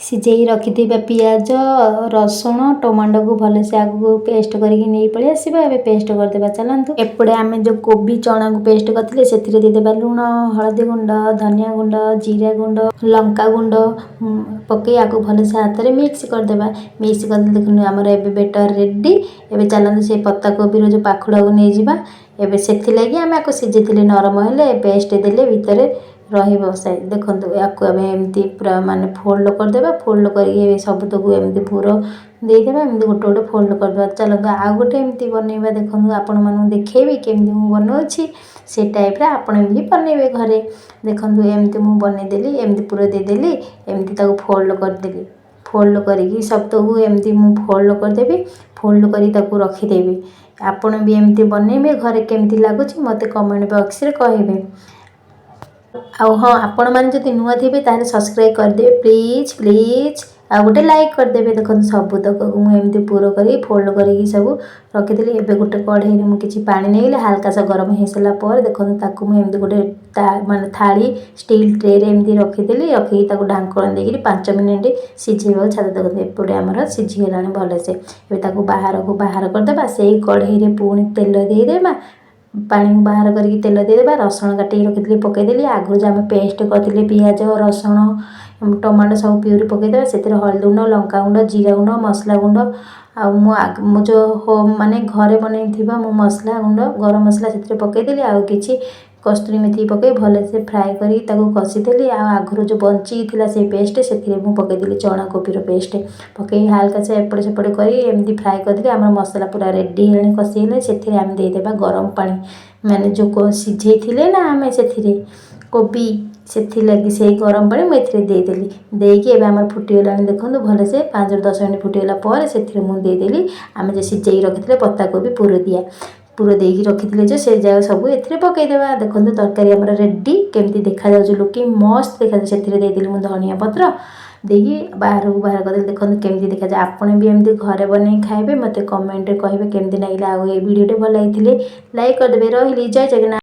सिझेई रखि पियाज रसुण टमाटो को भलसे आगु पेस्ट करके नहीं पलि आसवा ए पेस्ट करदे चलतु एपटे आम जो कोबी चना को पेस्ट करते से देदेबा लुण हलदी गुंड धनिया गुंड जीरा गुंड लंका गुंड पकई आगु भलसे हाथ में मिक्स करदेबा मिक्स कर देखो आमर ए बेटर रेडी एबे चलतु से पत्ता कोबी जो पाखुड़ा को नहीं जावा एबे से लगी आम आपको सीझे नरम हेले पेस्ट देले भितर रही साइड देखो आपको एमती पूरा माने फोल्ड करदेबा फोल्ड करके सबुतक एमती पुर देदेबा एमती गोटे गोटे फोल्ड करदेबा चलते आउ गोटे एमती बनइबा देखो आपण मानू देखेबी केमती मु बनाउछि से टाइप आपण भी बनइबे घरे देखो एमती मु बनइदेली एमती पूरा देदेली एमती ताको फोल्ड करदेली फोल्ड करके सबतक एमती मु फोल्ड करदेबी फोल्ड करी ताको रखिदेबी आपण भी एमती बनइबे घरे केमती लागुछि मते कमेंट बॉक्स रे कहिबे आउ हाँ आपण मैंने जब नुआ थे ताहले सब्सक्राइब करदे प्लीज प्लीज आ गोटे लाइक करदे देखो सबुतक मुझे पूरा कर फोल्ड करके सब रखीदी एवं गोटे कढ़ई में मुझे पा नहीं हाल्का सा गरम हो सारापर देखो ताकू मुझे गोटे माने थाली स्टील ट्रे एमती रखीदी रखी ढांकण देकर 5 मिनिट सीझेबा छाद देखो एपटे आमर सीझीगला भलसे बाहर को बाहर करदे से कढ़ई पुणी तेल देदेबा पानी बाहर करके तेल देदेबा रसुण काटिक रखी पकईदेली आगु जो आम पेस्ट करते पियाज रसुण टमाटो सब प्यूरी पकईदेबा से हल्दी गुंड लंका गुंड जीरा गुंड मसला गुंड मु जो माने घरे बनई मो मसला गुंड गरम मसला से पकईदेली आउ कि कस्तूरी मेथी पकई भलसे फ्राए करी कषिदेली आगु जो बंची थी से पेस्ट से पकईदेली चना कोबीर पेस्ट पकई हाल्का से एपटे सेपटे कर फ्राए करदेली आम मसला पूरा रेडी है कषिले से आम देदेबा गरम पानी माने जो सीझे ना आम से कोबी से लगी से गरम पानी मुझे देदेली देकी आम फुटीगला देखो भलसे 5-10 मिनट फुटीगला पर से देदेली आम जो सीझे रखी पत्ता कोबी पूरा दिया पूरा देकी रखी जो से जगह सब ए पकईदेवा देखो तरकारी आम रेडी केमती देखा लुकिंग मस्त देखा से देदेली मुझे धनिया पत्र देकी बाहर को बाहर कर देखो केमती देखा जाए आपण भी एमती घरे बन खाइबे मते कमेंट कहिबे केमती लागिला आ वीडियो भल लगी लाइक करदेबे रही जय जगन्नाथ।